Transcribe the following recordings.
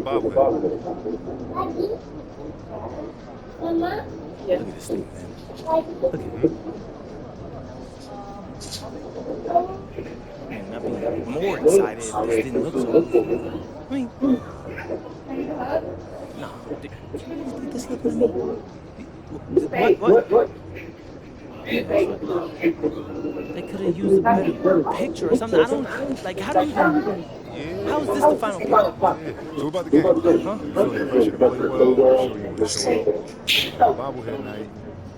the bobblehead. Look at this thing, man. Look at it. Man, I'd be more excited if this didn't look so easy. I mean, no. This look at me. What? They could have used a better picture or something. I don't, like, how do you even, how is this the final product? Yeah. So about the game, huh? You feel the pressure to play well, show you want to show up. Bobblehead night.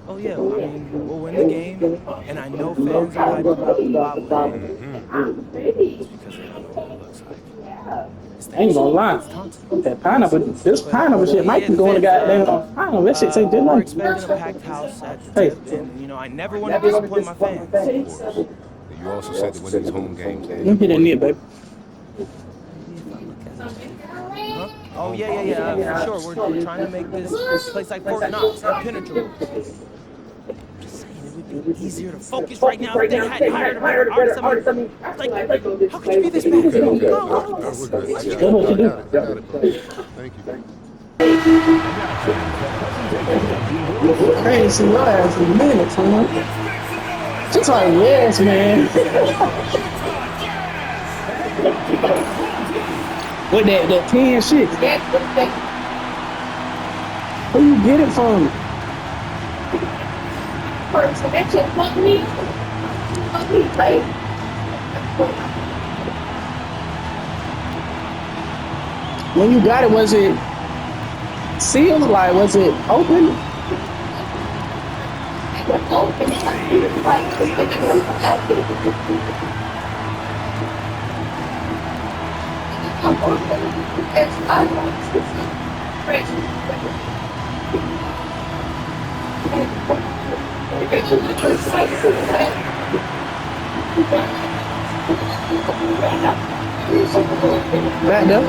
Oh, yeah, I mean, we'll win the game, and I know fans are hyped about the bobblehead. It's because they don't know what it looks like. I ain't gonna lie. That pineapple, this pineapple shit might be going to goddamn pineapple. That shit say good We're night. expecting a packed house at the tip, and, you know, I never want to disappoint my fans. Of course. And you also said that winning these home games. Let me hit that net, baby. Huh? Oh, yeah, for sure. We're trying to make this place like Fort Knox impenetrable. Just saying, it would be easier to focus right now if they had hired a better artist. I mean, like, how could you be this bad? We're good. I got it. Thank you. Crazy last minutes, huh? She's like, yes, man. With that 10 shit. Where you get it from? When you got it, was it sealed? Like, was it open? Back there.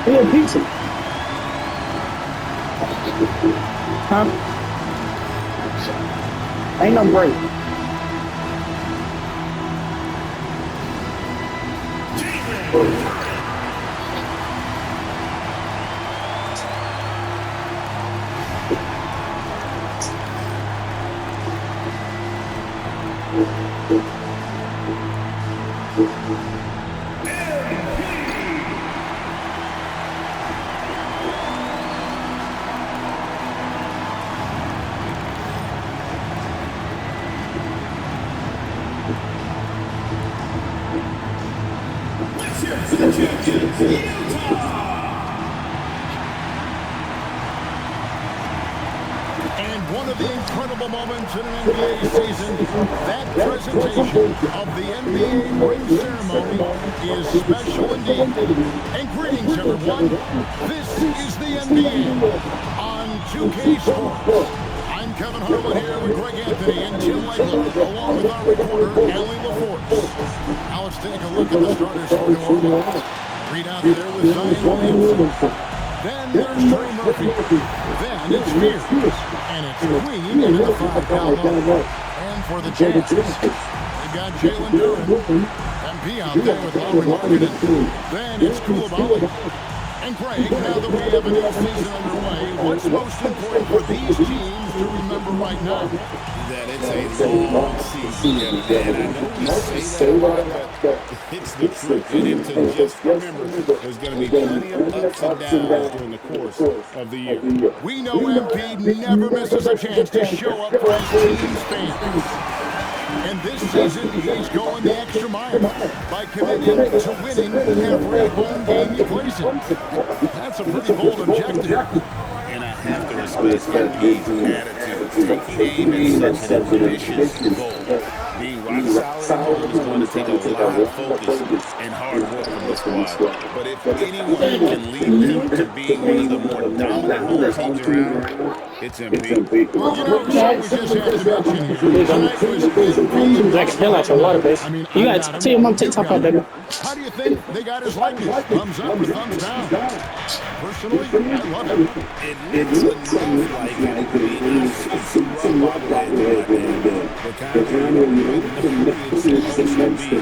Yeah, pizza. Huh? Ain't no break. And one of the incredible moments in an NBA season, that presentation of the NBA ring ceremony is special indeed. And greetings, everyone. This is the NBA on 2K Sports. I'm Kevin Harlan here with Greg Anthony and Tim Legler, along with our reporter, Allie LaForce. Now let's take a look at the starters for New Orleans. Read out there with Zion Williamson. Then there's Trey Murphy. Then it's Spears. And it's Queen into the 5-foul line. And for the Jazz, they've got Jalen Duren. MP out there with Lauri Markkanen. Then it's Coulibaly. And Greg, now that we have a new season underway, what's most important for these teams to remember right now. That it's a long season, Kevin. And I know we say that a lot, but it's the truth. You need to just remember there's going to be plenty of ups and downs during the course of the year. We know MP never misses a chance to show up for his team's fans. And this season, he's going the extra mile by committing to winning every home game he plays in. That's a pretty bold objective. And I have to respect MP's attitude. Taking aim at such an ambitious goal. Being rock solid is going to take a lot of focus and hard work from the squad. But if anyone can lead them to being one of the more dominant home teams around, it's MP. Well, you know, so we just had to mention here. Tonight was MP. Like a hell out your water base. You gotta tell your mom to take top out, baby. How do you think they got his likeness? Thumbs up or thumbs down? Personally, I love it. It looks enough like it would be an absolute bobblehead the kind of it's supposed to be.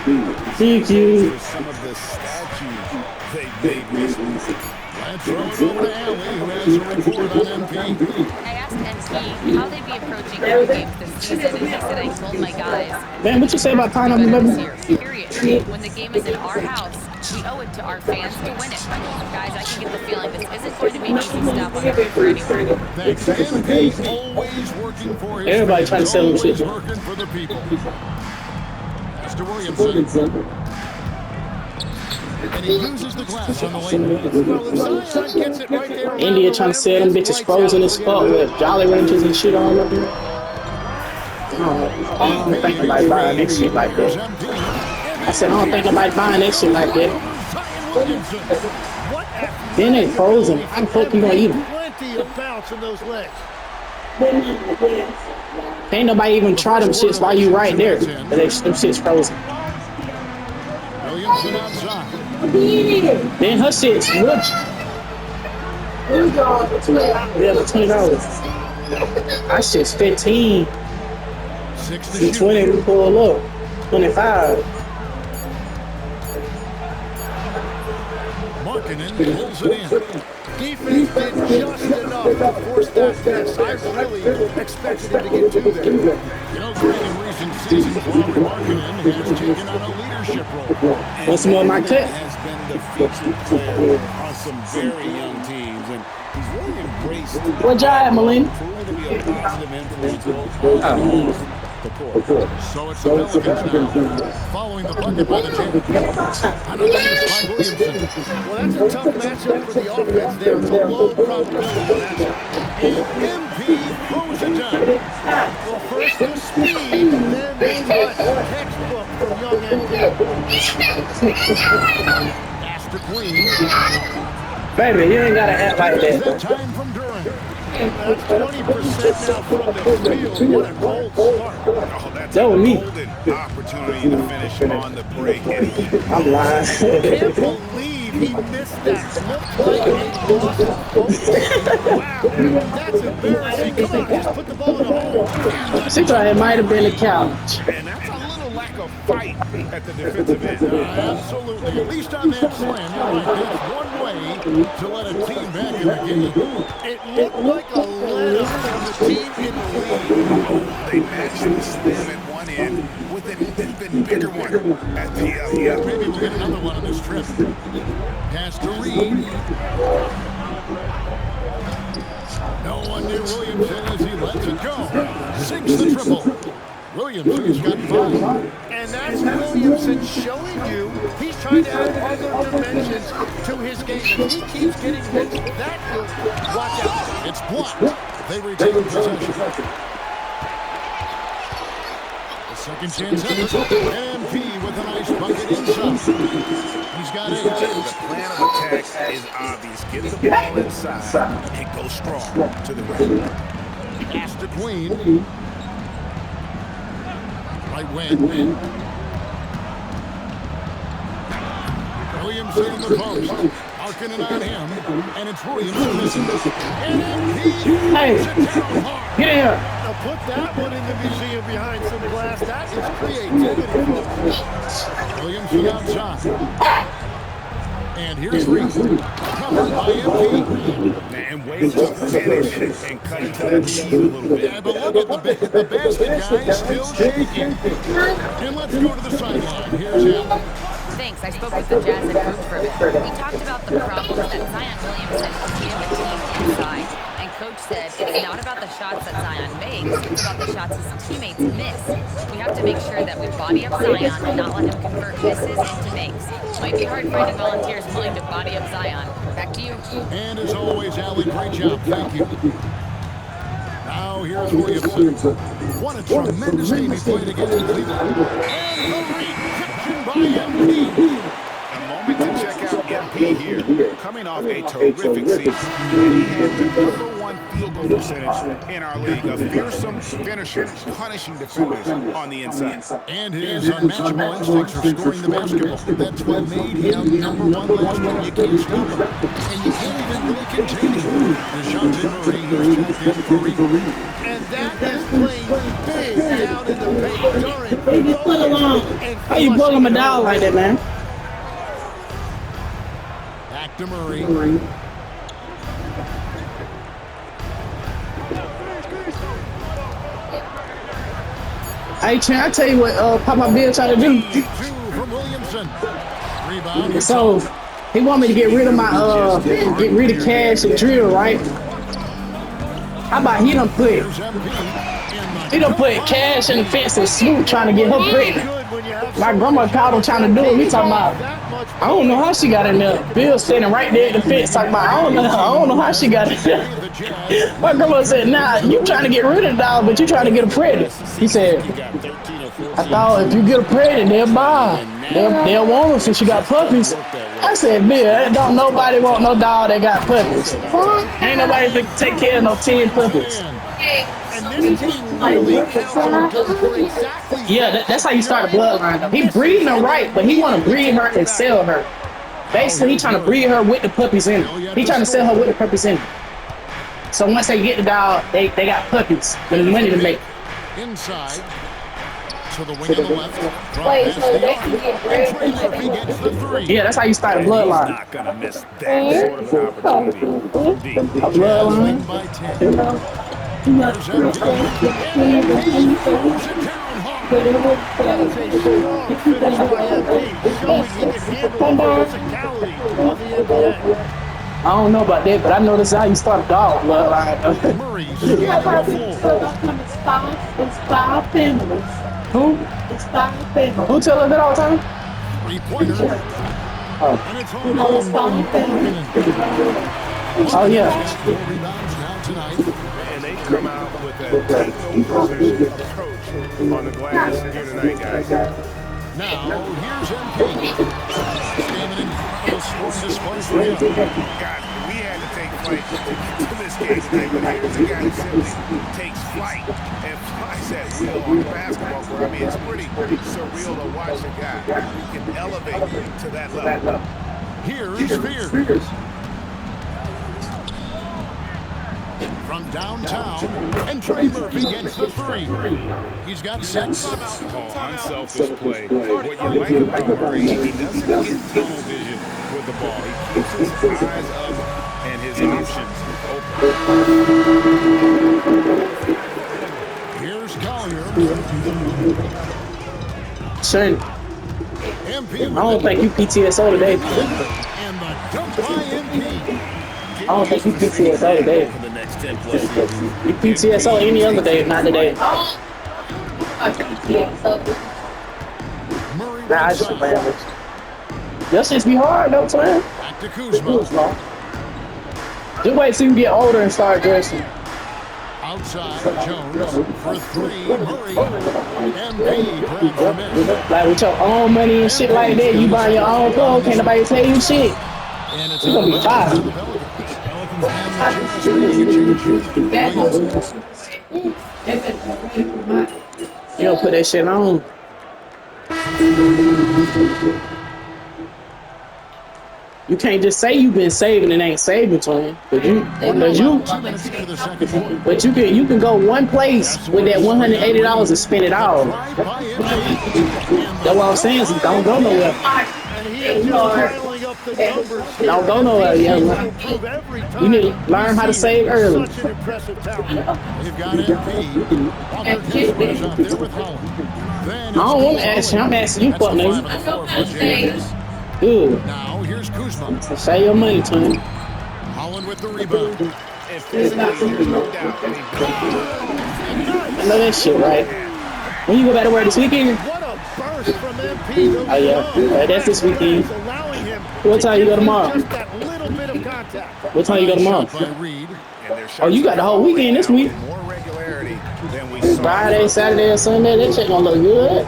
Thank you. For some of the statues they made recently. Let's throw it over to Allie, who has a report on MP. I asked MP how they'd be approaching every game this season, and he said, I told my guys, Man, what you say about pineapple, better this baby? year, period. When the game is in our house, we owe it to our fans to win it. Guys, I can get the feeling this isn't going to be an easy stop on the road for anyone. Thanks to MP, always working for his Everybody fans, trying to sell him always shit. working for the people. Mr. Williamson. And he uses the glass on the lane. Well, if Zion gets it right there, India trying to sell them bitches frozen as fuck with Jolly Ranchers and shit all over there. I don't think about buying that shit like that. I said, I don't think about buying that shit like that. Then they frozen. How the fuck you gonna eat them? Plenty of bounce in those legs. Ain't nobody even try them shits while you right there. But them shits frozen. Williamson outside. Then her shit's rich. Yeah, for $20. That shit's 15. 6 to The shoot. 20 we pull up. 25. Markkanen pulls it in. Defense did just enough to force that miss. I really expected him to get two there. You know, Greg, in recent seasons, Lauri Markkanen has taken on a leadership role. Want some more of my cut? Has been the featured player on some very young teams, and he's really embraced What job, Malin? proven to be a positive influence on the court. So it's the Pelicans now, following the bucket by the Jazz. Another miss by Williamson. Well, that's a tough matchup for the offense there. It's a low probability matchup. And MP throws it down. Well, first the speed, then the touch. Textbook from young MP. Pass to Queen. Baby, you ain't gotta act like That that. time from Durant. That's 20% now from the field. What a cold start. Oh, that's That was me. golden opportunity to finish on the break. And I'm lying. Can't believe he missed that. Looked like a lost focus. Wow, that's embarrassing. Come on, just put the ball in the hole. She thought it might have been a couch. and that's a little lack of fight at the defensive end. Absolutely. At least on that slam, you're right. That's one way to let a team back in the game. It looked like a let-up from the team in the lead. They matched the slam at one end with an even bigger one at the other. Maybe we'll get another one on this trip. Pass to Reed. No one near Williamson as he lets it go. Sinks the triple. Williamson's got 5. And that's Williamson showing you he's trying to add other dimensions to his game. If he keeps getting hits that good, watch out. It's blocked. They retain possession. The second chance effort. MP with a nice bucket inside. He's got 8. The plan of attack is obvious. Get the ball inside and go strong to the rim. Pass to Queen. Right wing. Williamson in the post. Markkanen on him. And it's Williamson missing. And MP Hey, puts it down hard. get in here. Now put that one in the museum behind some glass. That is creativity, folks. Williamson outside. And here's Reed. Covered by MP. And way ways to finish and cut into that cheese a little bit. Yeah, but look at the basket, guys, still shaking. And let's go to the sideline. Here's Allen. Thanks. I spoke with the Jazz and coach for a bit. We talked about the problems that Zion Williamson gave the team inside. And coach said it's not about the shots that Zion makes, it's about the shots his teammates miss. We have to make sure that we body up Zion and not let him convert misses into makes. Might be hard finding volunteers willing to body up Zion. Back to you. And as always, Allen, great job. Thank you. Now here's Williamson. What a tremendous game he played against Cleveland. And the reception by MP. A moment to check out MP here. Coming off a terrific season, and he had the #1 field goal percentage in our league. A fearsome finisher, punishing defenders on the inside. And his unmatchable instincts for scoring the basketball. That's what made him #1 last year. You can't stop him. And you can't even really contain him. DeJounte Murray is checked in for rebound. And that is playing big down in the paint during. How you pull him down like that, man? Back to Murray. Hey, Chan, I tell you what Papa Bill trying to do. 2 from Williamson. Rebound. So he want me to get rid of my get rid of Cash and Drill, right? How about he done put Cash in the fence and Snoop trying to get her pregnant. My grandma called him trying to do it. He talking about, I don't know how she got in there. Bill standing right there at the fence talking about, I don't know how she got in there. My grandma said, nah, you trying to get rid of the dog, but you trying to get her pregnant. He said, I thought if you get her pregnant, they'll buy her. They'll want her since she got puppies. I said, Bill, don't nobody want no dog that got puppies. Ain't nobody to take care of no 10 puppies. Yeah, that's how you start a bloodline. He breeding her right, but he want to breed her and sell her. Basically, he trying to breed her with the puppies in her. He trying to sell her with the puppies in her. So once they get the dog, they got puppies with money to make. Inside. To the wing on the left. Wait, so they can get rid. Yeah, that's how you start a bloodline. Not gonna miss that sort of opportunity. A bloodline. I don't know about that, but I know this is how you start a dog bloodline. Who? Who tell us that all the time? 3-pointer. Oh yeah. And they come out with a take no position approach on the glass here tonight, guys. Now, here's MP. An incredible scoring display for him. God, we had to take flight to this game tonight, but here's a guy that simply takes flight and flies at will on the basketball court. I mean, it's pretty surreal to watch a guy who can elevate to that level. Here's Spears. From downtown, and Trey Murphy gets the 3. He's got 6. Unselfish play. What you like about Murray, he doesn't get tunnel vision with the ball. He keeps his eyes up and his options open. Here's Collier. Shane, MP. I don't think you PTSO today. And the dunk by MP. I don't think you PTSO today. For the next 10 plus years. You PTSO any other day, not today. Murray. Nah, I just playing with you. Your shit's be hard though, man. Back to Kuzma. Just wait till you get older and start dressing. Outside, Jones for 3. Murray. MP grabs the miss. Like with your own money and shit like that, you buy your own clothes, can't nobody tell you shit. And it's You gonna be fine. You don't put that shit on. You can't just say you've been saving and ain't saving, twin. But you can go one place with that $180 and spend it all. That's what I'm saying. So don't go nowhere. And he is just rattling up the numbers here. Don't go nowhere, young man. Will prove every time You need to learn how to save early. Such an impressive talent. They've got MP. Walker Kessler is out there with Holland. Then I don't want to ask you. I'm asking you, fuck nigga. Good. Now here's Kuzma. Save your money, Tony. Holland with the rebound. And physically, there's no doubt. I mean, I know that shit, right? When you go back to work this weekend? What a burst from MP. Oh, yeah. That's this weekend. Allowing him What time you go tomorrow? just that little bit of contact. What time you go tomorrow? Shot by Reed. and their shots Oh, you got the whole weekend this week. with more regularity than we saw. Friday, Saturday, or Sunday, that shit gonna look good.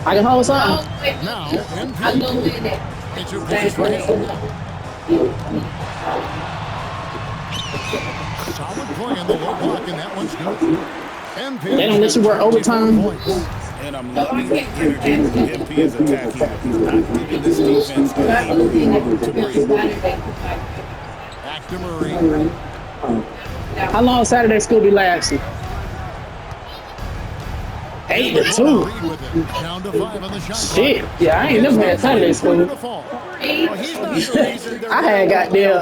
I can hold something. Now MP. It's a place for him. Solid play in the low block, and that one's good. MP. They don't let you work overtime. And I'm loving the energy MP is attacking. He's not giving this defense any room to breathe. Back to Murray. How long Saturday school be lasting? 8 to 2. Reed with it. Down to 5 on the shot clock. Shit. Yeah, I ain't never had Saturday school. Well, he's not the reason they're I had got their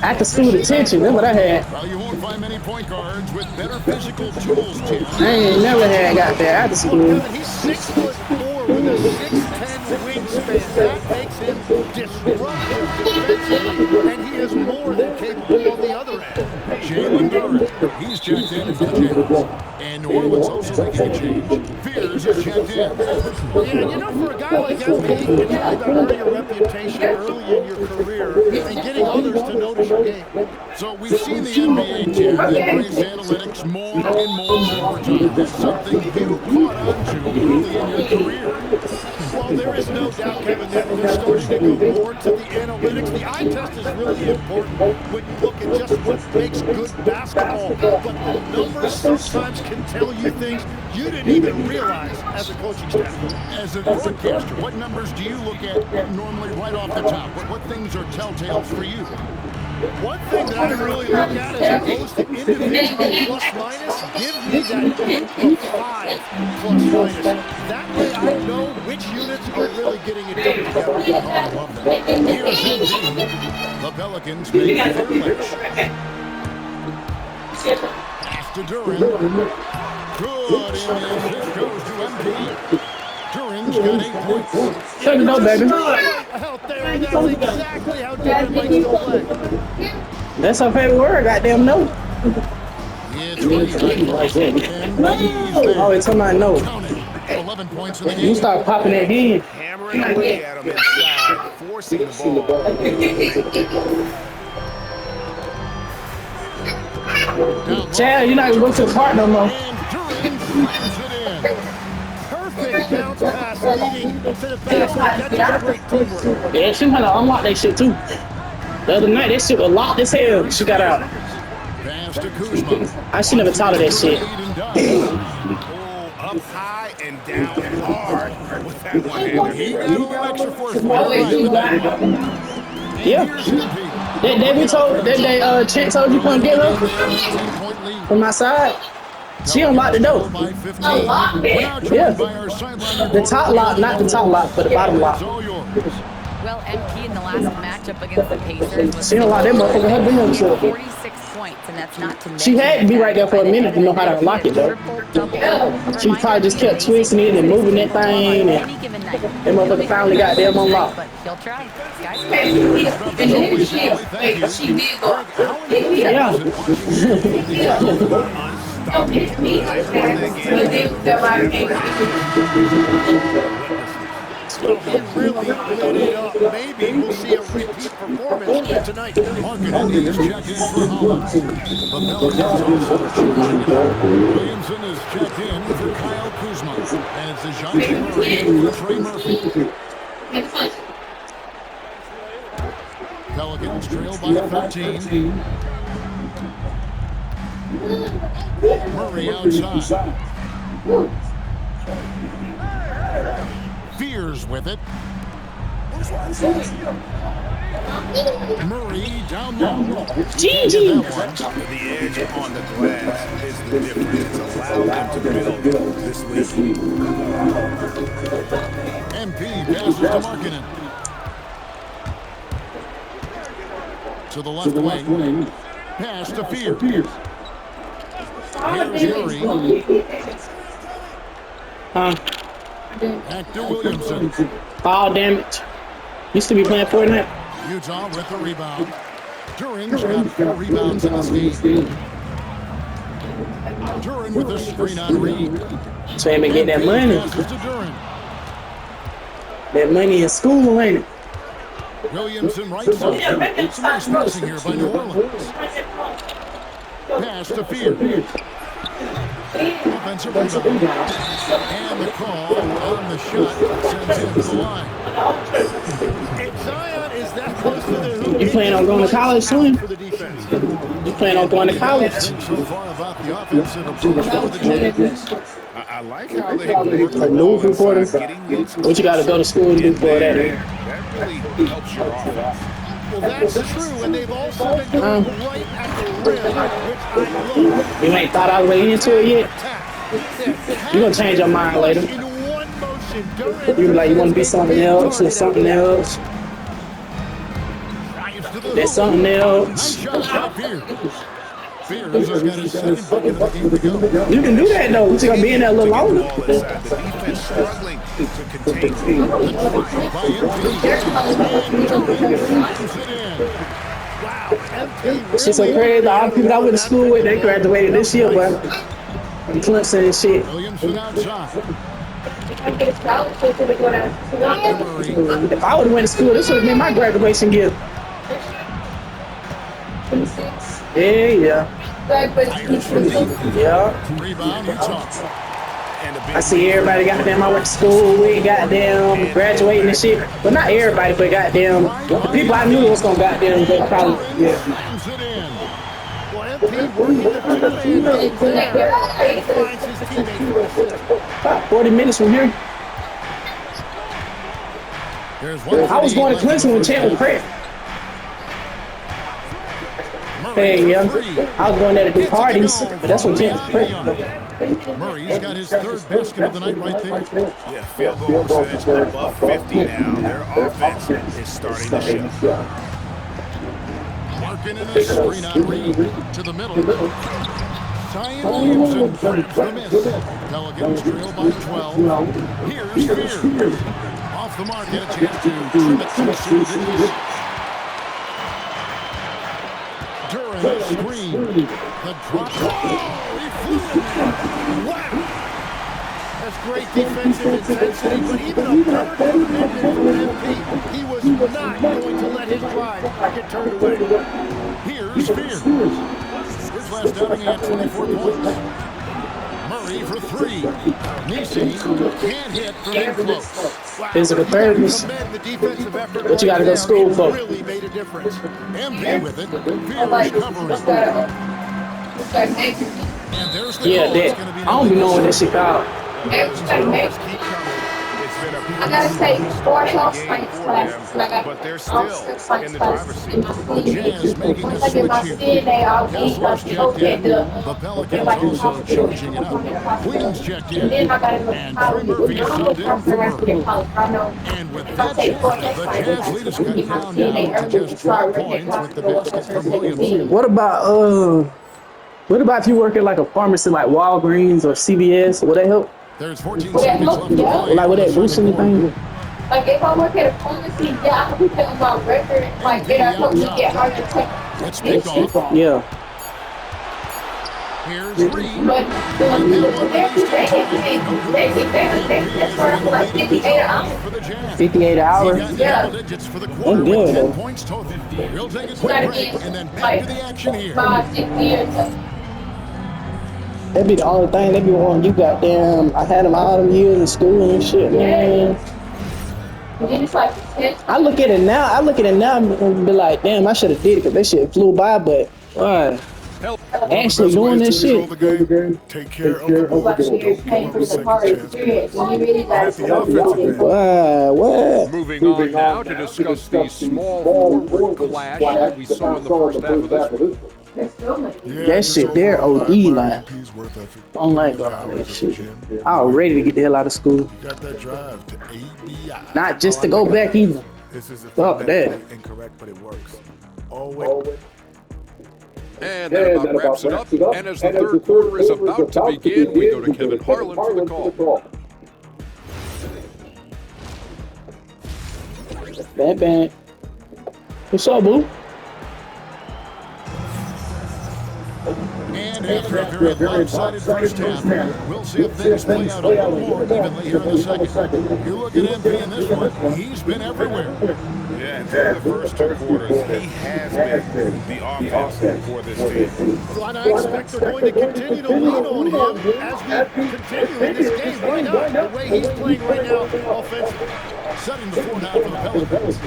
after school detention. That's what I had. Well, you won't find many point guards with better physical tools, Tim. I ain't never had got there after school. He's 6'4" with a 6'10" wingspan. That makes him disruptive defensively, and he is more than capable on the other end. Jalen Garrett. He's checked in for the Jazz. And New Orleans also making a change. Fears is checked in. Yeah, you know, for a guy like MP, it's really about earning a reputation early in your career and getting others to notice your game. So we've seen the NBA team embrace analytics more and more over time. That's something you caught on to early in your career. Well, there is no doubt, Kevin, that they're starting to go more to the analytics. The eye test is really important when you look at just what makes good basketball. But the numbers sometimes can tell you things you didn't even realize as a coaching staff. As a broadcaster, what numbers do you look at normally right off the top? What things are telltales for you? One thing that I really look at as opposed to individual plus minus, give me that group of 5 plus minus. That way I know which units are really getting it done together. Oh, I love that. Here's MD. The Pelicans make the third ledge. Pass to Duran. Good in the assist goes to MP. Duran's got 8 points. Take it out, baby. Out there, that's exactly how Duran likes to play. That's her favorite word, goddamn no. It's Reed. Oh, it's somebody no. 11 points in the You game. start popping that in. Hammering away at him inside, forcing the ball. Chad, you're not gonna go to the park no more. And Duran slams it in. Perfect bounce pass leading to the basket. That's great teamwork. Yeah, she had to unlock that shit too. The other night, that shit was locked as hell. She got out. Pass to Kuzma. I should never taught her that shit. Lead and done. Oh, up high and down hard with that one-hander. He got a little extra force. Yeah. Here's MP. That day Chick told you couldn't get her 18-point lead. from my side. She unlocked the door. By 15. We're now joined Yeah. by our sideline The top lock, not the top lock, but the bottom lock. It's all yours. Well, MP in the last matchup against the Pacers was She unlocked that motherfucker. Her damn shit. 46 points, and that's not to mention She had to be right there for a minute to know how to unlock it though. She probably just kept twisting it and moving that thing, and Any given night. that motherfucker finally got them unlocked. But he'll try. Guys, Yeah. Really lit it up. Maybe we'll see a repeat performance tonight. Marketing is checked in for Holland. The Pelicans also are changing it. Williamson is checked in for Kyle Kuzma. And it's DeJounte Murray for Trey Murphy. Pelicans trail by 13. Murray outside. Fears with it. Murray down low. Gigi. The edge on the glass is the difference. It's allowed them to build this lead. MP passes to Markkanen. to the left wing. Pass to Fear. Here's Murray. Back to Williamson. Ball damage. Used to be playing Fortnite. Utah with the rebound. Duran's got 4 rebounds in this game. Duran with a screen on Reed. So him get that money. Passes to Duran. That money in school, ain't it? Williamson right side. Some nice passing here by New Orleans. Pass to Fear. Offensive rebound. And the call on the shot sends him to the line. If Zion is that close to the hoop, You planning on going to college soon? for the defense. You planning on going to college? Think so far about the offensive approach for the Jazz. I like how they work the A news ball reporter? inside, getting loose What you got to go to school to do for that? that really helps your offense. Well, that's true, and they've also been going right at the rim, which I love. You ain't thought all the way into it yet? You gonna change your mind later. In one motion, Durant You be like, you want to be something else or something else? Drives to the There's hoop. something Nice else. shot by Fear. Fears has got his second bucket of the game to go. You can do that though. You gonna be in there a little longer. Ball inside, the defense struggling to contain. By She's so crazy. All the people I went to school with, they graduated this year, but Clemson and shit. Williamson outside. If I would have went to school, this would have been my graduation gift. Yeah. Rebound, Utah. And a big I see everybody goddamn I went to school with, goddamn graduating and shit. But not everybody, but goddamn the people I knew was gonna goddamn go probably. Yeah. Slams it in. Well, MP working the two-man finds his teammate. About 40 minutes from here. Here's I was going to Clemson with Chandler Pratt. Hey, yeah. I was going there to do parties, but that's what Chandler Pratt. Murray's got his third basket of the night right there. Yeah, field goal percentage above 50 now. Their offense is starting to show. Marking in a screen on Reed to the middle. Zion Williamson grabs the miss. Pelicans trail by 12. Here's Fear. Off the mark, get a chance to trim it closer to the east. Durant screen. The drop. Oh, he flew. Wow! That's great defensive intensity, but even a perfect commitment from MP. He was not going to let his drive get turned away. Here's Fear. His last outing at 24 points. Murray for 3. Nisi can't hit from in close. Physical therapist. Commend the defensive effort. What you gotta go to school for? Really made a difference. MP with it. Fear's covering. And there's the Yeah, call. that. It's gonna be I don't be knowing that shit called. It's been a I gotta take 4 health game science for classes. them, but they're still in the driver's seat. Jazz making a Once I get my switch here. CNA, I'll Guess be what's checked in? The Pelicans also changing it up. Queens checked in. And then I gotta go to And college. Trey Murphy I'm subbed gonna in come for for rest of Murray. the college. I know. And with If I that take 4 shift, health the science Jazz classes, lead has I'll cut get my down CNA now to early just 12 before I points with the go basket from Williamson. What about if you work at like a pharmacy like Walgreens or CVS? Will that help? There's 14 seconds left to play. Like, would that boost anything? Like if I work at a pharmacy, yeah, I can put on my record. Like then I help me get harder to It's picked off. Yeah. Here's Reed. But that's where I'm like 58 hours. For the Jazz. 58 hours. He got Yeah. double digits for the quarter good, with 10 though. points total. We'll take a quick Gotta break get and then back like to the action here. 5-6 years. That'd be the only thing. That'd be one you goddamn. I had them all them years in school and shit, man. And then it's like I look at it now. And be like, damn, I should have did it because that shit flew by. But why? Actually doing this shit. Take care of the ball. like Don't you're give paying up for a the second hard chance. experience. And you really gotta At the offensive end. Why? What? Moving on now to discuss the small forward clash that we saw in the first half of this one. That shit there, OD line. I don't like all that shit. I was ready to get the hell out of school. Got that drive to ABI. Not just to go back either. This is Fuck that. phonetically incorrect, but it works. Owen. And that about wraps it up. And as the third quarter is about to begin, we go to Kevin Harlan for the call. Bad. What's up, boo? And after a very lopsided first half, we'll see if things play out a little more evenly here in the second. You look at MP in this one, he's been everywhere. Yeah, and through the first two quarters, he has been the offense for this team. Well, and I expect they're going to continue to lean on him as we continue in this game. Why not? The way he's playing right now offensively. Setting the floor now for the Pelicans.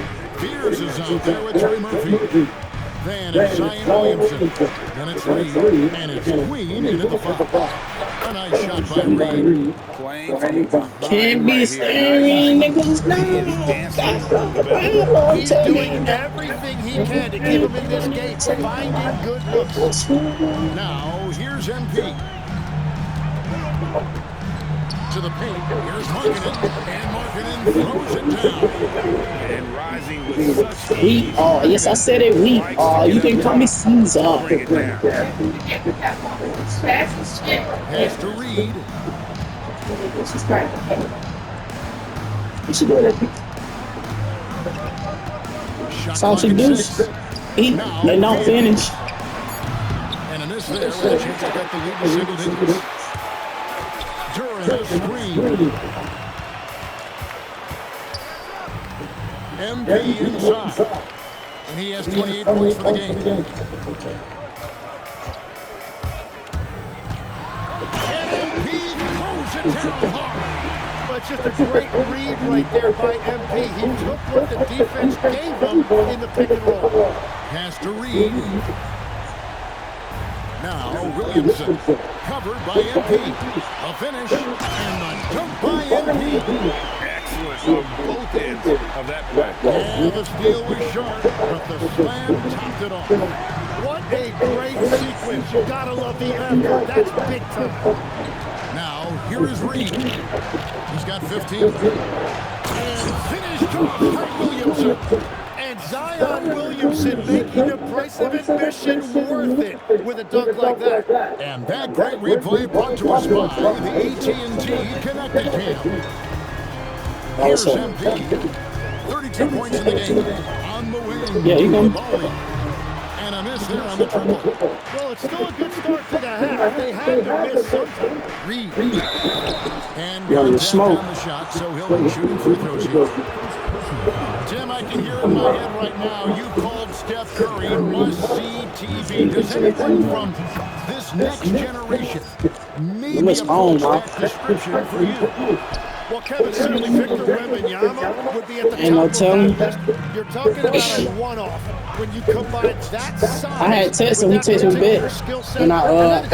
Fears is out there with Trey Murphy. Then it's Zion Williamson. Then it's Reed. And it's Queen into the foul. A nice shot by Reed. Playing from behind Can't be right here. staring niggas down. He's doing everything he can to keep him in this game, finding good looks. Now, here's MP. To the paint. Here's Markkanen. And Markkanen throws it down. And rising with such Weak. Oh, yes, I said it weak. Oh, you can call me Caesar. bring it down. Has to Reed. You should do that. Shot That's all she clock at do. 6. Eat. They don't finish. And a miss there with a chance to cut the lead to single digits. Duran the screen. MP inside. And he has 28 points for the game. And MP throws it down hard. But just a great read right there by MP. He took what the defense gave him in the pick and roll. Has to Reed. Now Williamson. Covered by MP. A finish. And the dunk by MP. Excellent on both ends of that play. And the steal was short, but the slam topped it off. What a great sequence. You gotta love the effort. That's big time. Now, here is Reed. He's got 15. And finished off by Williamson. And Zion Williamson making the price of admission worth it with a dunk like that. And that great replay brought to us by the AT&T Connected Cam. Here's MP. 32 points in the game. On the wing. Yeah, you can. And a miss there on the triple. Well, it's still a good start to the half. They had to miss sometime. Reed. And Yo, you contact smoke. on the shot, so he'll be shooting free throws here. Tim, I can hear in my head right now, you called Steph Curry must-see TV. Does anyone from this next generation maybe Miss approach Bone, that description for you? Well, Kevin, certainly Victor Wembanyama would be at the Ain't no top telling. of that list. You're talking about a one-off. When you combine that size, I had texted him, he texted me back. And I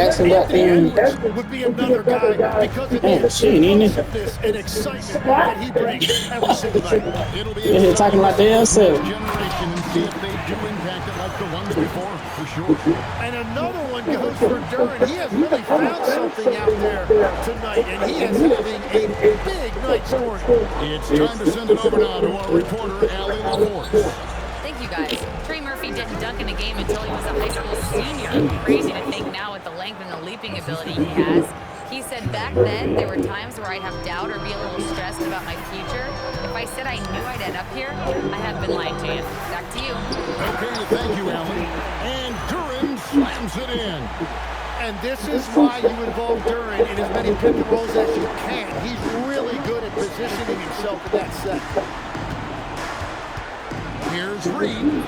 asked him that thing. would be another guy because of Damn, the shit, ain't it? explosiveness and excitement that he brings every single night. It'll be They're here talking like they themselves. generation and see if they do impact it like the ones before, for sure. And another one goes for Duran. He has really found something out there tonight, and he is having a big night scoring. It's time to send it over now to our reporter, Allie LaForce. Thank you, guys. Trey Murphy didn't dunk in a game until he was a high school senior. Crazy to think now with the length and the leaping ability he has. He said back then there were times where I'd have doubt or be a little stressed about my future. If I said I knew I'd end up here, I have been lying to you. Back to you. Okay, thank you, Allie. And Duran slams it in. And this is why you involve Duran in as many pick and rolls as you can. He's really good at positioning himself in that set. Here's Reed.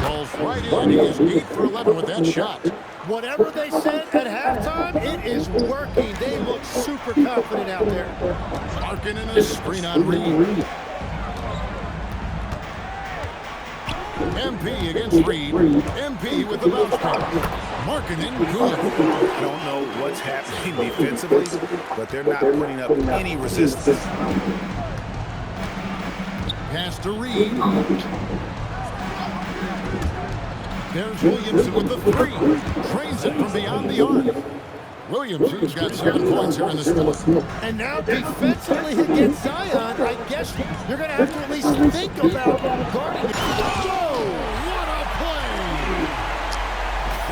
Goes right in. He is 8 for 11 with that shot. Whatever they said at halftime, it is working. They look super confident out there. Markkanen a screen on Reed. MP against Reed. MP with the bounce pass. Markkanen good. I don't know what's happening defensively, but they're not putting up any resistance. Pass to Reed. There's Williamson with the three. Trains it from beyond the arc. Williamson's got 7 points here in this one. And now defensively against Zion, I guess you're going to have to at least think about guarding. Whoa, what a play!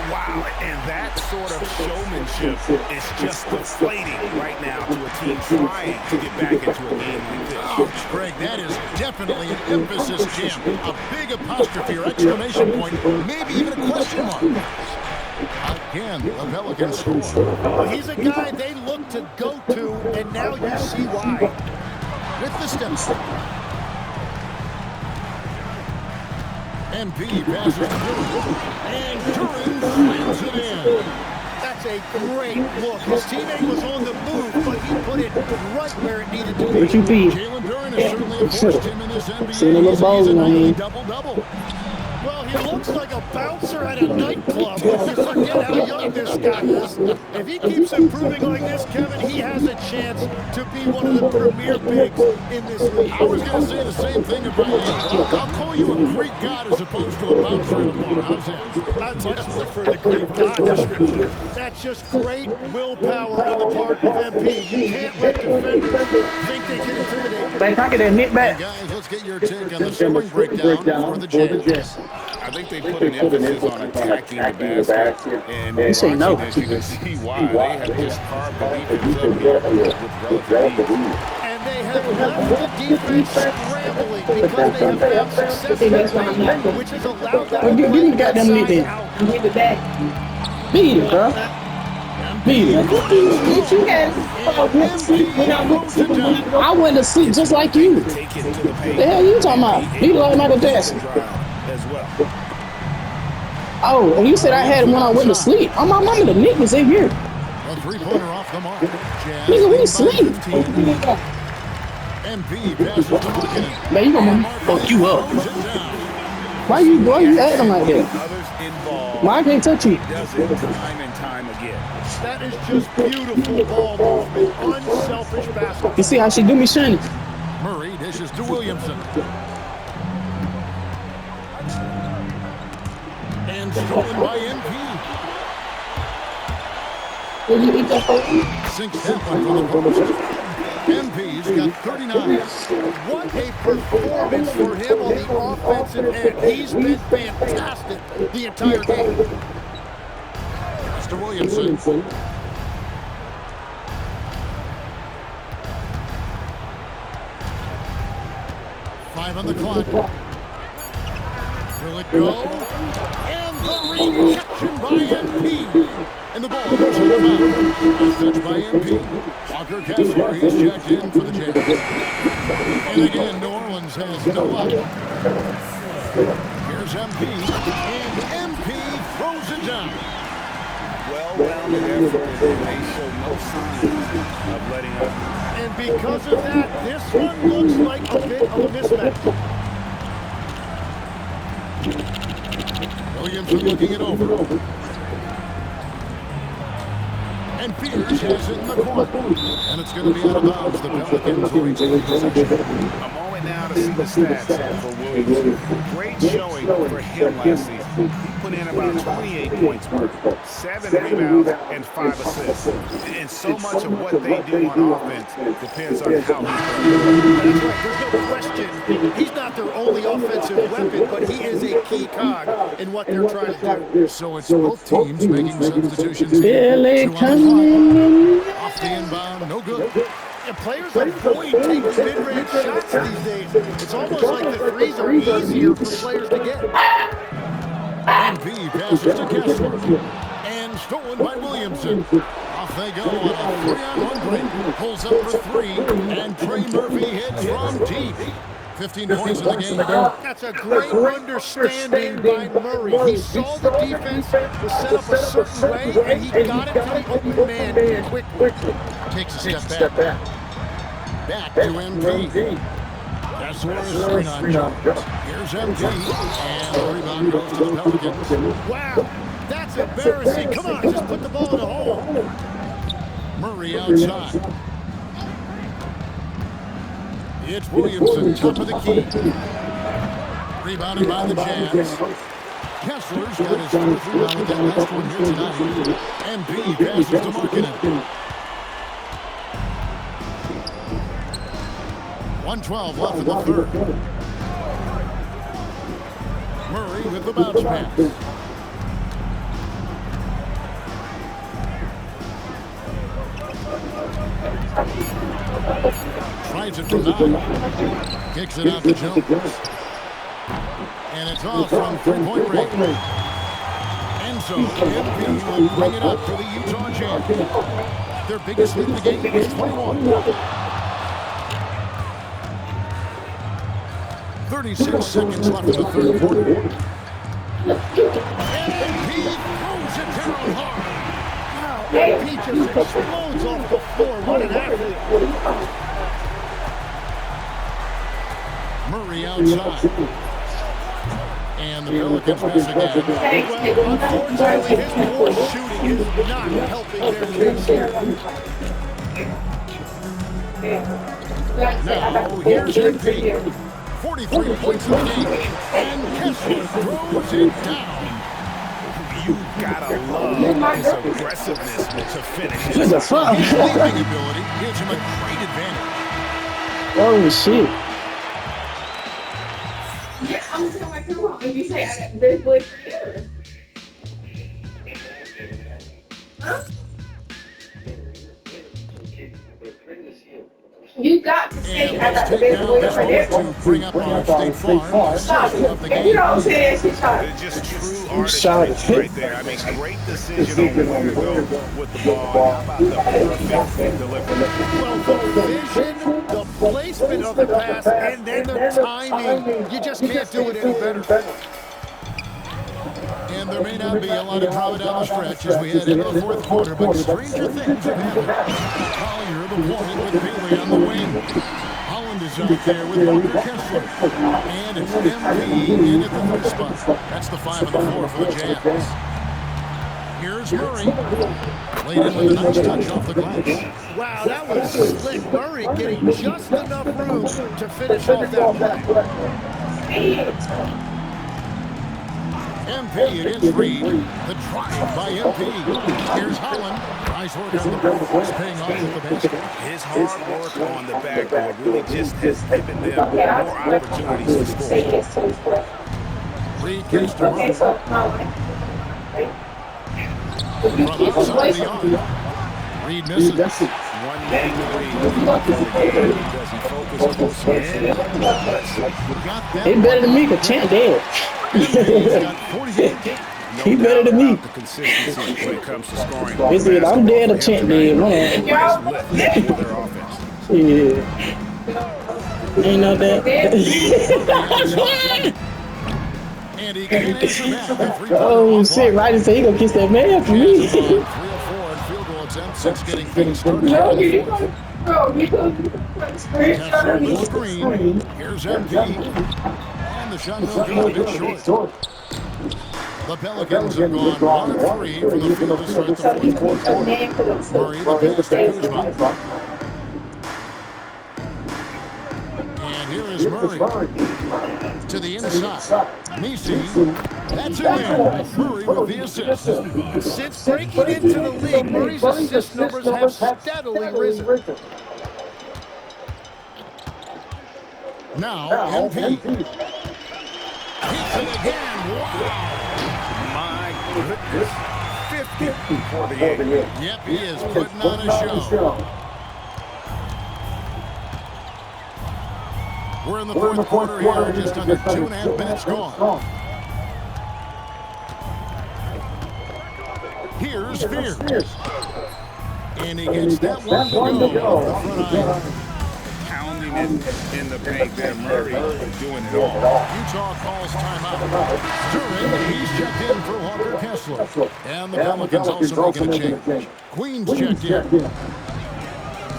Wow, and that sort of showmanship is just deflating right now to a team trying to get back into a game like this. Ouch, Greg, that is definitely an emphasis jam. A big apostrophe or exclamation point, maybe even a question mark. Again, the Pelicans score. Well, he's a guy they look to go to, and now you see why. With the step. MP passes to Duran. And Duran slams it in. That's a great look. His teammate was on the move, but he put it right where it needed to be. What you be? Jalen Duran has certainly enforced him in this NBA. Seen a little bowling on him. Double-double. Well, he looks like a bouncer at a nightclub. You forget how young this guy is. If he keeps improving like this, Kevin, he has a chance to be one of the premier bigs in this league. I was going to say the same thing about you. I'll call you a Greek god as opposed to a bouncer in a bar. How's that? I'd much prefer the Greek god description. That's just great willpower on the part of MP. You can't let defenders think they can intimidate. They can get that knit back. Guys, let's get your take on the scoring breakdown for the Jazz. I think they put an emphasis on attacking the basket, and watching no. this, you can see why. They have just carved the defense up here with relative ease. And they have left the defense scrambling because they have found success in that lane, which has allowed them to Give me the goddamn knit play then. out. Give it back. Beat it, bro. Beat it. If you had sleep without I went to sleep just like you. Take it to the paint. The hell you talking about? Beat it like Michael Jackson. As well. Oh, and you said I had it when I went to sleep. Oh, my mama, the Nick was in here. A three-pointer off the mark. Jazz Nigga, we lead by sleep. 15. MP passes to Markkanen. Man, you gonna fuck you up. Throws it down. Why you acting like that? Others involved Why I can't touch you? does it time and time again. That is just beautiful ball movement, unselfish basketball. You see how she do me, Shani? Murray dishes to Williamson. And stolen by MP. Will you eat that for me? Sinks that one from the corner. MP's got 39. What a performance for him on the offensive end. He's been fantastic the entire game. Mr. Williamson. Five on the clock. Will it go? And the rejection by MP. And the ball goes to the foul. Touched by MP. Walker Kessler, he's checked in for the Jazz. And again, New Orleans has no luck. Here's MP. And MP throws it down. Well-rounded effort, and they show no signs of letting up. And because of that, this one looks like a bit of a mismatch. Williamson looking it over. And Pierce has it in the corner. And it's going to be out of bounds. The Pelicans will retain possession. A moment now to see the stats for Williams. Great showing for him last season. He put in about 28 points per, 7 rebounds, and 5 assists. And so much of what they do on offense depends on how he plays. That's right, there's no question. He's not their only offensive weapon, but he is a key cog in what they're trying to do. So it's both teams making substitutions. Billy 2 on the coming clock. in. Off the inbound, no good. And players like Boyd take mid-range shots these days. It's almost like the threes are easier for players to get. MP passes to Kessler. And stolen by Williamson. Off they go on a 3-on-1 break. Pulls up for 3. And Trey Murphy hits from deep. 15 points in the game. That's a great understanding by Murray. He saw the defense was set up a certain way, and he got it to the open man quickly. Takes a step back. Back to MP. That's where his 3-9 jump. Here's MP. And the rebound goes to the Pelicans. Wow, that's embarrassing. Come on, just put the ball in the hole. Murray outside. It's Williamson, top of the key. Rebounded by the Jazz. Kessler's got his fourth rebound with that last one here tonight. MP passes to Markkanen. 1:12 left in the third. Murray with the bounce pass. Tries it from 9. Kicks it out to Jones. And it's off from three-point range. And so MP will bring it up for the Utah Jazz. Their biggest lead in the game is 21. 36 seconds left in the third quarter. MP throws it down hard. MP just explodes off the floor. What an athlete. Murray outside. And the Pelicans miss again. Well, unfortunately, his poor shooting is not helping their case here. Now, here's MP. 43 points in the game. And Kessler throws it down. You gotta love his aggressiveness to finish. What the fuck? His leaping ability gives him a great advantage. Oh shit. Yeah, I'm gonna tell my grandma if you say I got this boy for you. Huh? You got to say I got the best boy for you. To bring up our State Farm session of the If you game. don't say that, she's shot. It's just true Shot artistry it. right there. I mean, great decision on where to go with the ball. How about the perfect delivery? Well, the vision, the placement of the pass, and then the timing. You just can't do it any better. And there may not be a lot of drama down the stretch as we head into the fourth quarter, but stranger things have happened. Collier, the point with Bailey on the wing. Holland is out there with Walker Kessler. And it's MP in at the third spot. That's the 5 on the floor for the Jazz. Here's Murray. Played in with a nice touch off the glass. Wow, that was slick. Murray getting just enough room to finish off that play. MP against Reed. The drive by MP. Here's Holland. Nice work on the ball. It's paying off with the basket. His hard work on the backboard really just has given them more opportunities to score. Reed gets to Murray. From outside the arc. Reed misses. One man Reed because he focused close in. Got that He better than me, cause Champ dead. He's got 48. He better than me. The consistency when it comes to scoring. He said, I'm dead or Champ dead, man. Nice lift for their offense. Yeah. Ain't no that. And he can't answer that. The three-pointer Oh off shit, Ryder said he gonna kiss that man for me. 3 of 4 in field goal attempts since getting things started. No, you didn't. Bro, you Kessler with the screen. Here's MP. And the shot no good, a bit short. The Pelicans have gone 1 of 3 from the field to start the fourth quarter. Murray, the pass to Kuzma. And here is Murray. To the inside. Nisi. That's it in. Murray with the assist. Since breaking into the league, Murray's assist numbers have steadily risen. Now, MP. Hits it again. Wow. My goodness. 50 for the game. Yep, he is putting on a show. We're in the fourth quarter here, just under 2.5 minutes gone. Here's Fears. And he gets that one to go off the front iron. Pounding it in the paint there. Murray doing it all. Utah calls timeout. During, he's checked in for Walker Kessler. And the Pelicans also making a change. Queens checked in.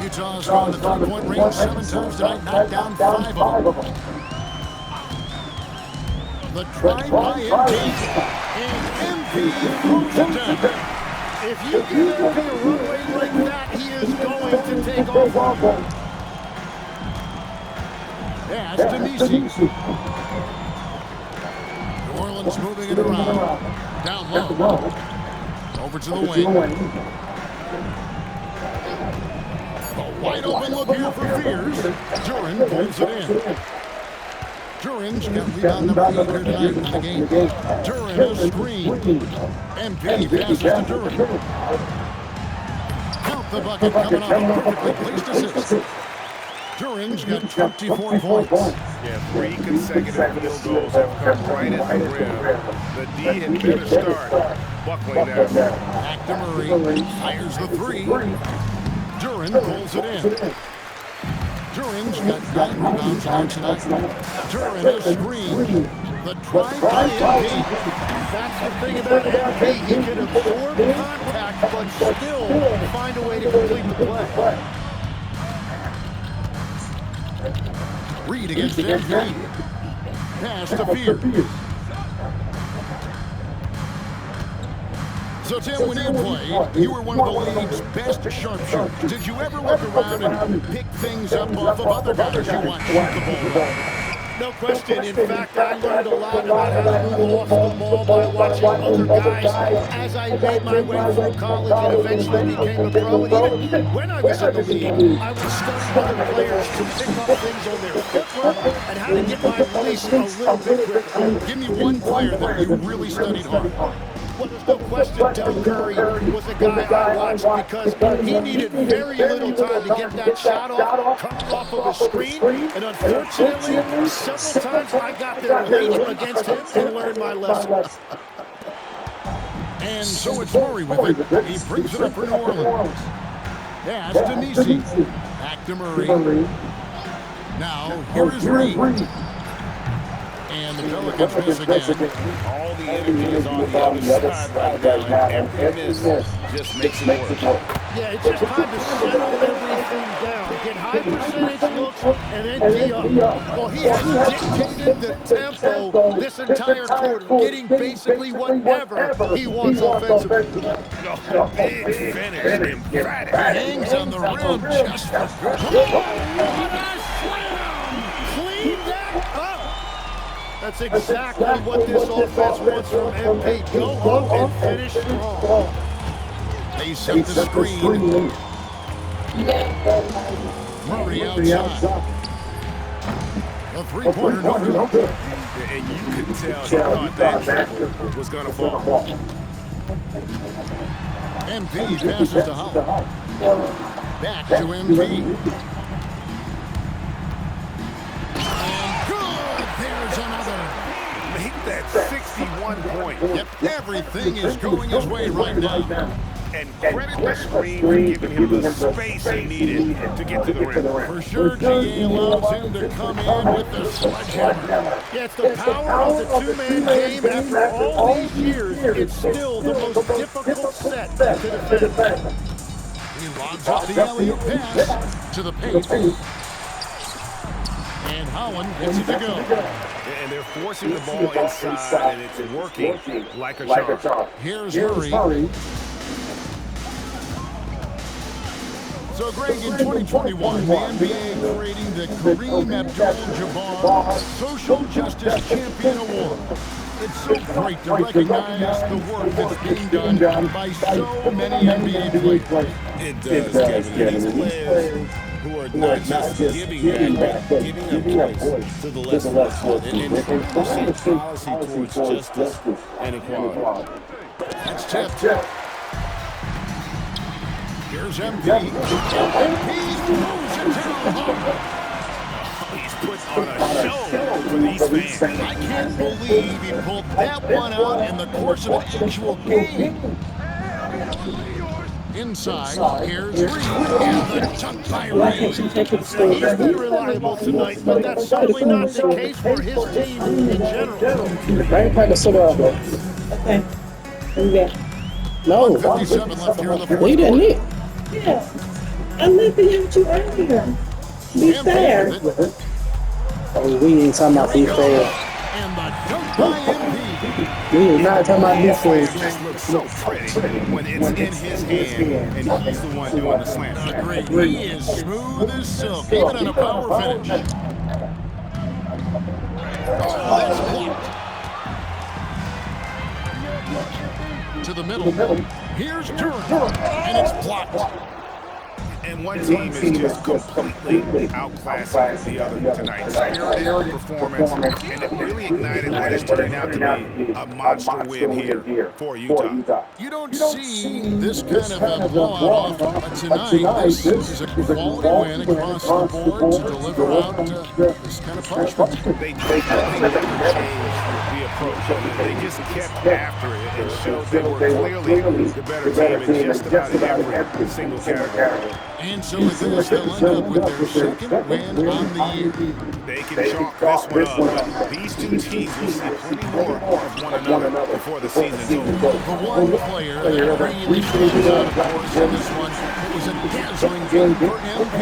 Utah's gone to three-point range 7 times tonight, knocked down 5 of them. The drive by MP. And MP throws it down. If you give MP a runway like that, he is going to take off. Pass to Nisi. New Harlan's moving it around. Down low. Over to the wing. A wide open look here for Fears. Duren pulls it in. Duren's got rebound number 8 here tonight in the game. Duren a screen. MP passes to Duren. Count the bucket coming off a perfectly placed assist. Duren's got 24 points. Yeah, 3 consecutive field goals have come right at the rim. The D had better start buckling down. Back to Murray. Fires the 3. Duren pulls it in. Duren's got 9 rebounds here tonight. Duren a screen. The drive by MP. That's the thing about MP. He can absorb contact, but still find a way to complete the play. Reed against MP. Pass to Fears. So, Tim, when you played, you were one of the league's best sharpshooters. Did you ever look around and pick things up off of other guys you want to shoot the ball? No question. In fact, I learned a lot about how to move off the ball by watching other guys as I made my way through college and eventually became a pro. And even when I was in the league, I would study other players to pick up things on their footwork and how to get my release a little bit quicker. Give me one player that you really studied hard. Well, there's no question Del Curry was a guy I watched because he needed very little time to get that shot off, come off of a screen, and unfortunately, several times I got there late against him and learned my lesson. And so it's Murray with it. He brings it up for New Orleans. Pass to Nisi. Back to Murray. Now, here is Reed. And the Pelicans miss again. All the energy is on the other side right now, and every miss just makes it work. Yeah, it's just time to settle everything down. Get high percentage looks and then be up. Well, he has dictated the tempo this entire quarter, getting basically whatever he wants offensively. No, big finish, emphatic. Hangs on the rim just for good. What a slam! Clean that up! That's exactly what this offense wants from MP. Go up and finish strong. They set the screen. Murray outside. A three-pointer no good. And you could tell he thought that triple was going to fall. MP passes to Howell. Back to MP. And good! There's another. Make that 61 point. Yep, everything is going his way right now. And credit the screen for giving him the space he needed to get to the rim. For sure, GA allows him to come in with the sledgehammer. Yeah, it's the power of the two-man game. After all these years, it's still the most difficult set to defend. He lobs up the alley-oop pass to the paint. And Holland gets it to go. And they're forcing the ball inside, and it's working like a charm. Here's Murray. So, Greg, in 2021, the NBA creating the Kareem Abdul-Jabbar Social Justice Champion Award. It's so great to recognize the work that's being done by so many NBA players. It does, Kevin. These players who are not just giving back, but giving a voice to the less fortunate and pushing policy towards justice and equality. That's tipped. Here's MP. MP moves it down. He's put on a show for these fans. I can't believe he pulled that one out in the course of an actual game. Inside, here's Reed. And the dunk by Reed. He's been reliable tonight, but that's certainly not the case for his team in general. Right back to sit up. Okay. No. 1:57 left here in the fourth We didn't quarter. hit. Yeah. I'm looking at you earlier. Be MP fair. with it. Oh, we ain't talking about be fair. And the dunk by MP. We ain't not talking about be fair. It just looks so pretty when it's in his hand and he's the one doing the slam. Agreed. He is smooth as silk, even on a power finish. Oh, that's blocked. To the middle. Here's Duren, and it's blocked. And one team is just completely outclassing the other tonight. Spirited performance, and it really ignited what is turning out to be a monster win here for Utah. You don't see this kind of a blowout often, but tonight this is a quality win across the board to deliver out this kind of punishment. They never changed the approach. They just kept after it and showed they were clearly the better team in just about every single category. And so with this, they'll end up with their second win on the year. They can chalk this one up, but these two teams will see plenty more of one another before the season's over. The one player that really stands out, of course, in this one, it was a dazzling game for MP.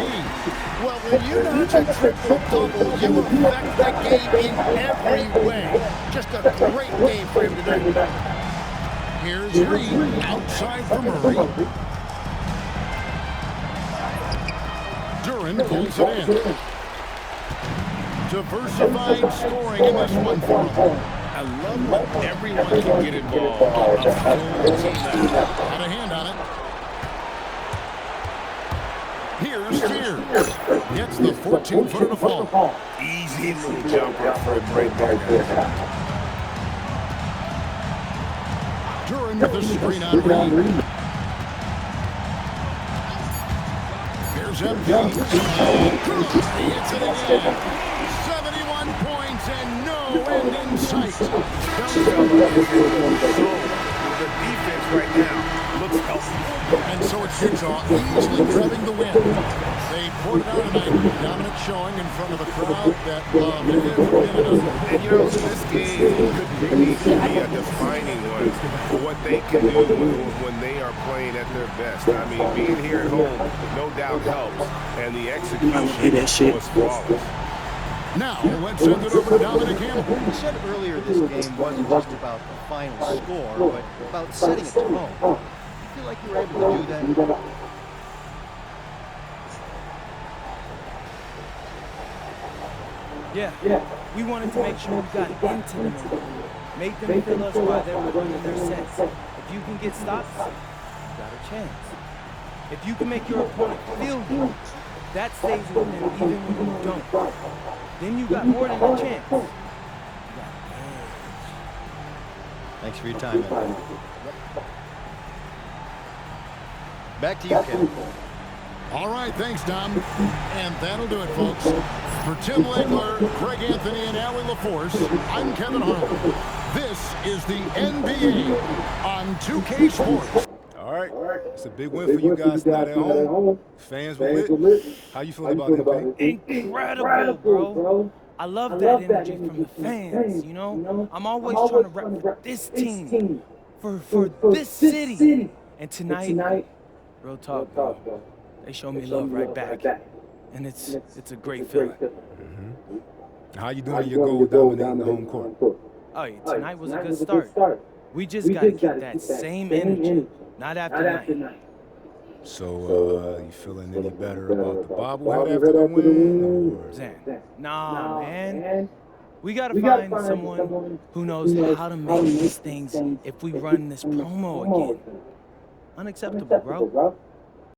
Well, when you notch a triple-double, you affect the game in every way. Just a great game for him tonight. Here's Reed outside for Murray. Duren pulls it in. Diversified scoring in this one for him. I love when everyone can get involved. Had a hand on it. Here's Fear. Gets the 14-footer to fall. Easy little jumper for a great ball. Duren with the screen on Reed. Here's MP. It's it again. 71 points and no end in sight. The defense right now looks healthy. And so it's Utah easily grabbing the win. They poured it out tonight. Dominant showing in front of a crowd that loved it. And you know, this game could really be a defining one for what they can do when they are playing at their best. I mean, being here at home no doubt helps, and the execution was flawless. Now, let's send it over to Dominic Campbell. You said earlier this game wasn't just about the final score, but about setting a tone. You feel like you were able to do that? Yeah, we wanted to make sure we got into the moment. Make them feel us while they were running their sets. If you can get stops, you got a chance. If you can make your opponent feel you, that stays with them even when you don't. Then you got more than a chance. You got edge. Thanks for your time, man. Back to you, Kevin. All right, thanks, Dom. And that'll do it, folks. For Tim Legler, Greg Anthony, and Allie LaForce, I'm Kevin Harlan. This is the NBA on 2K Sports. All right, it's a big win for you guys tonight at home. Fans were lit. How you feeling about that, Incredible, bro. I love that energy from the fans, you know? I'm always trying to rep for this team, for this city. And tonight, real talk, bro, they show me love right back. And it's a great feeling. How you doing in your goal dominating the home court? Oh, yeah, tonight was a good start. We just got to keep that same energy, not after night. So, you feeling any better about the bobblehead after the win? Or? Nah, man. We got to find someone who knows how to make these things if we run this promo again. Unacceptable, bro.